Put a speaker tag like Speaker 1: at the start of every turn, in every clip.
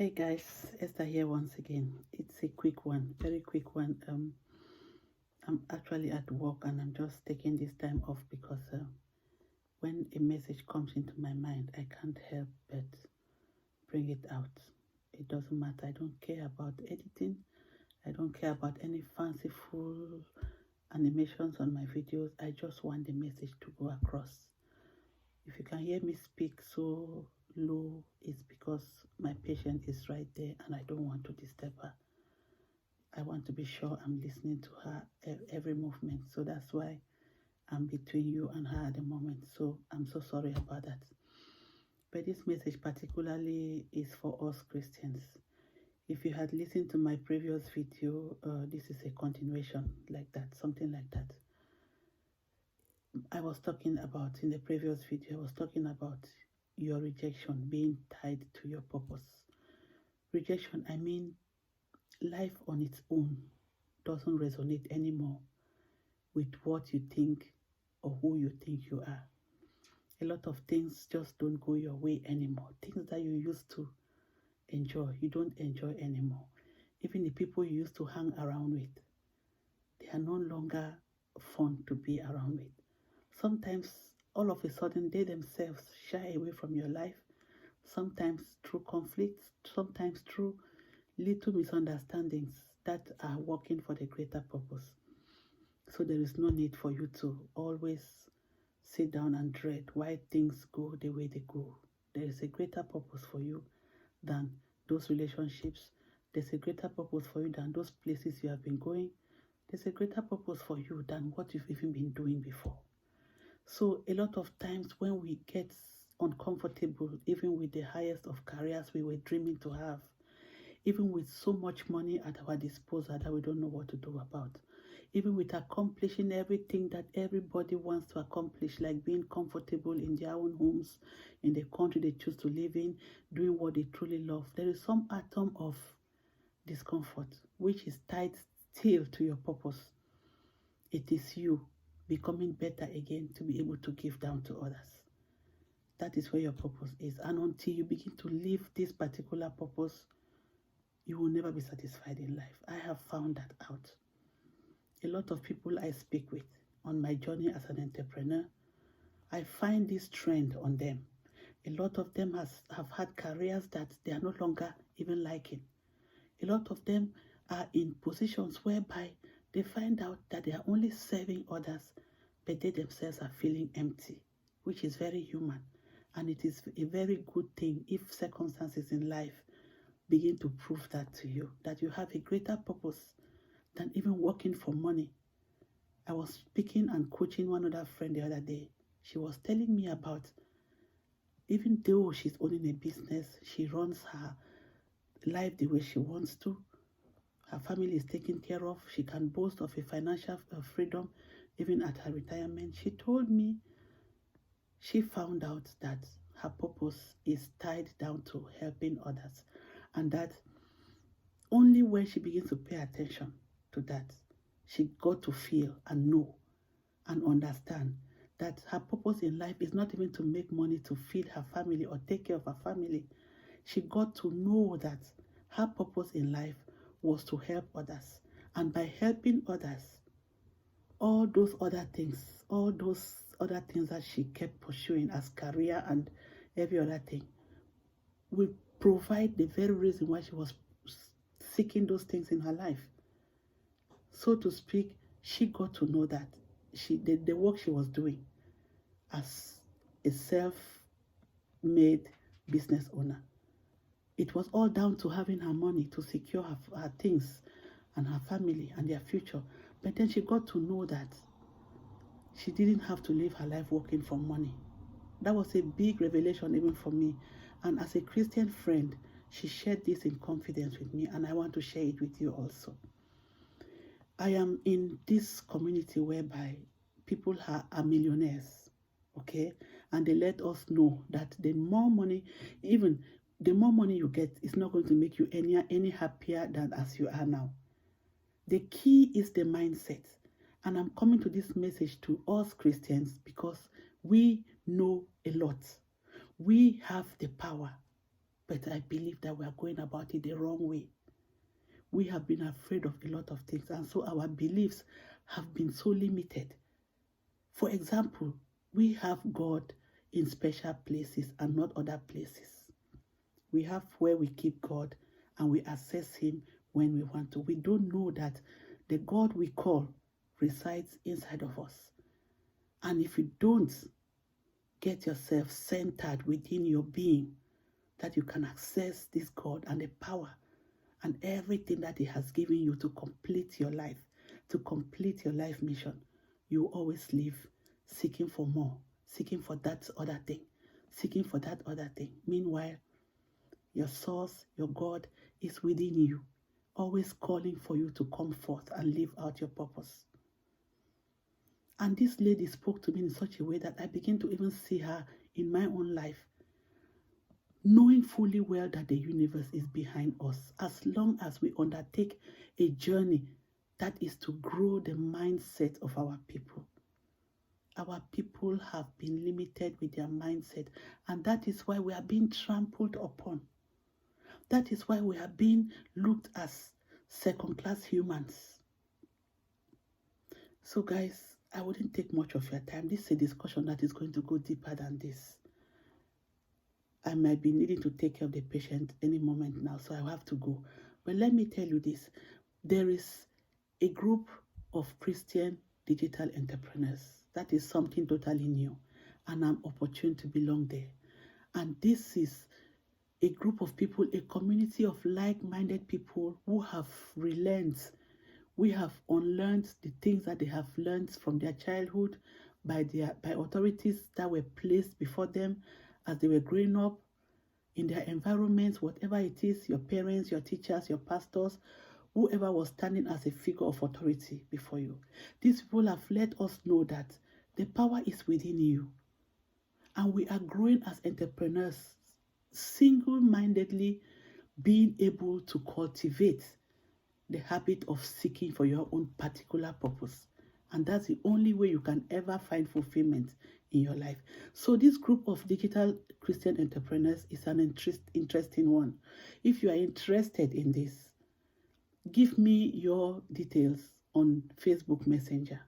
Speaker 1: Hey guys, Esther here once again. It's a quick one, very quick one. I'm actually at work and I'm just taking this time off because when a message comes into my mind, I can't help but bring it out. It doesn't matter. I don't care about editing. I don't care about any fanciful animations on my videos. I just want the message to go across. If you can hear me speak so low, it's because my patient is right there and I don't want to disturb her. I want to be sure I'm listening to her every movement. So that's why I'm between you and her at the moment. So I'm so sorry about that. But this message particularly is for us Christians. If you had listened to my previous video, this is a continuation like that, something like that. I was talking about, in the previous video, I was talking about your rejection being tied to your purpose. Rejection, I mean, life on its own doesn't resonate anymore with what you think or who you think you are. A lot of things just don't go your way anymore. Things that you used to enjoy, you don't enjoy anymore. Even the people you used to hang around with, they are no longer fun to be around with. Sometimes, all of a sudden, they themselves shy away from your life, sometimes through conflicts, sometimes through little misunderstandings that are working for the greater purpose. So there is no need for you to always sit down and dread why things go the way they go. There is a greater purpose for you than those relationships. There's a greater purpose for you than those places you have been going. There's a greater purpose for you than what you've even been doing before. So a lot of times when we get uncomfortable, even with the highest of careers we were dreaming to have, even with so much money at our disposal that we don't know what to do about, even with accomplishing everything that everybody wants to accomplish, like being comfortable in their own homes, in the country they choose to live in, doing what they truly love, there is some atom of discomfort which is tied still to your purpose. It is you becoming better again to be able to give down to others. That is where your purpose is. And until you begin to live this particular purpose, you will never be satisfied in life. I have found that out. A lot of people I speak with on my journey as an entrepreneur, I find this trend on them. A lot of them have had careers that they are no longer even liking. A lot of them are in positions whereby they find out that they are only serving others, but they themselves are feeling empty, which is very human. And it is a very good thing if circumstances in life begin to prove that to you, that you have a greater purpose than even working for money. I was speaking and coaching one other friend the other day. She was telling me about, even though she's owning a business, she runs her life the way she wants to. Her family is taken care of. She can boast of a financial freedom even at her retirement. She told me she found out that her purpose is tied down to helping others, and that only when she begins to pay attention to that, she got to feel and know and understand that her purpose in life is not even to make money to feed her family or take care of her family. She got to know that her purpose in life was to help others. And by helping others, all those other things that she kept pursuing as career and every other thing will provide the very reason why she was seeking those things in her life. So to speak, she got to know that the work she was doing as a self-made business owner, it was all down to having her money to secure her things and her family and their future. But then she got to know that she didn't have to live her life working for money. That was a big revelation even for me. And as a Christian friend, she shared this in confidence with me, and I want to share it with you also. I am in this community whereby people are millionaires, okay? And they let us know that the more money, even the more money you get, is not going to make you any happier than as you are now. The key is the mindset. And I'm coming to this message to us Christians because we know a lot. We have the power, but I believe that we are going about it the wrong way. We have been afraid of a lot of things, and so our beliefs have been so limited. For example, we have God in special places and not other places. We have where we keep God and we access Him when we want to. We don't know that the God we call resides inside of us. And if you don't get yourself centered within your being, that you can access this God and the power and everything that He has given you to complete your life, to complete your life mission, you always live seeking for more, seeking for that other thing, seeking for that other thing. Meanwhile, your source, your God, is within you, always calling for you to come forth and live out your purpose. And this lady spoke to me in such a way that I began to even see her in my own life, knowing fully well that the universe is behind us, as long as we undertake a journey that is to grow the mindset of our people. Our people have been limited with their mindset, and that is why we are being trampled upon. That is why we are being looked as second-class humans. So guys, I wouldn't take much of your time. This is a discussion that is going to go deeper than this. I might be needing to take care of the patient any moment now, so I have to go. But let me tell you this. There is a group of Christian digital entrepreneurs. That is something totally new, and I'm opportune to belong there. And this is a group of people, a community of like-minded people who have relearned. We have unlearned the things that they have learned from their childhood by authorities that were placed before them as they were growing up in their environments, whatever it is, your parents, your teachers, your pastors, whoever was standing as a figure of authority before you. These people have let us know that the power is within you. And we are growing as entrepreneurs, single-mindedly being able to cultivate the habit of seeking for your own particular purpose. And that's the only way you can ever find fulfillment in your life. So this group of digital Christian entrepreneurs is an interesting one. If you are interested in this, give me your details on Facebook Messenger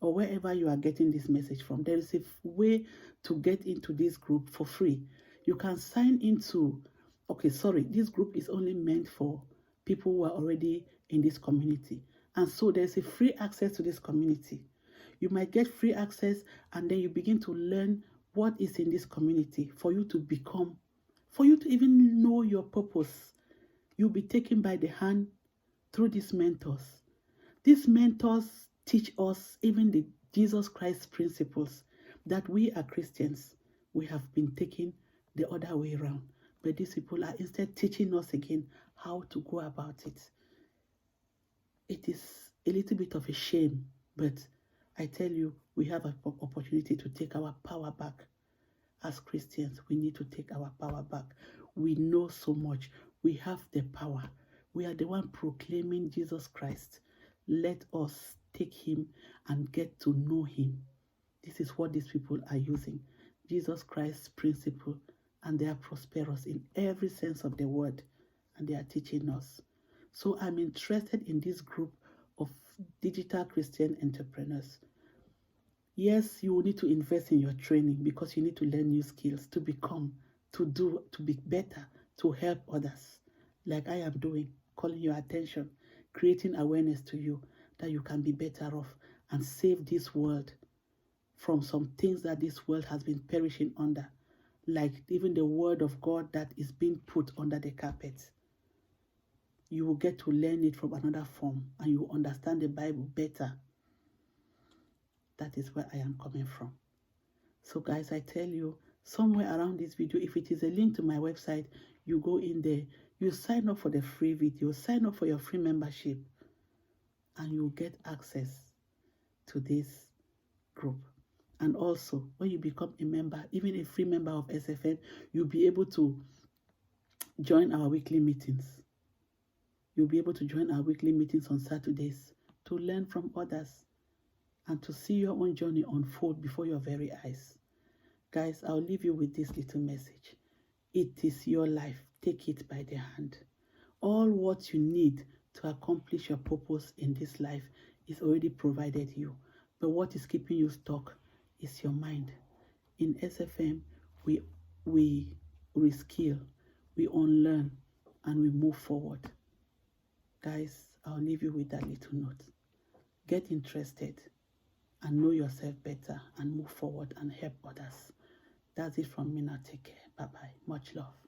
Speaker 1: or wherever you are getting this message from. There is a way to get into this group for free. You can sign into, this group is only meant for people who are already in this community. And so there's a free access to this community. You might get free access and then you begin to learn what is in this community for you to even know your purpose. You'll be taken by the hand through these mentors. These mentors teach us even the Jesus Christ principles that we are Christians. We have been taken the other way around. But these people are instead teaching us again how to go about it. It is a little bit of a shame, but I tell you, we have an opportunity to take our power back. As Christians, we need to take our power back. We know so much. We have the power. We are the one proclaiming Jesus Christ. Let us take Him and get to know Him. This is what these people are using. Jesus Christ's principle, and they are prosperous in every sense of the word, and they are teaching us. So I'm interested in this group of digital Christian entrepreneurs. Yes, you will need to invest in your training because you need to learn new skills to become, to be better, to help others, like I am doing, calling your attention, creating awareness to you that you can be better off and save this world from some things that this world has been perishing under, like even the word of God that is being put under the carpet. You will get to learn it from another form and you will understand the Bible better. That is where I am coming from. So guys, I tell you, somewhere around this video, if it is a link to my website, you go in there, you sign up for the free video, sign up for your free membership, and you'll get access to this group. And also, when you become a member, even a free member of SFN, you'll be able to join our weekly meetings. You'll be able to join our weekly meetings on Saturdays to learn from others and to see your own journey unfold before your very eyes. Guys, I'll leave you with this little message. It is your life. Take it by the hand. All what you need to accomplish your purpose in this life is already provided you. But what is keeping you stuck is your mind. In SFM, we reskill, we unlearn, and we move forward. Guys, I'll leave you with that little note. Get interested and know yourself better and move forward and help others. That's it from me now. Take care. Bye-bye. Much love.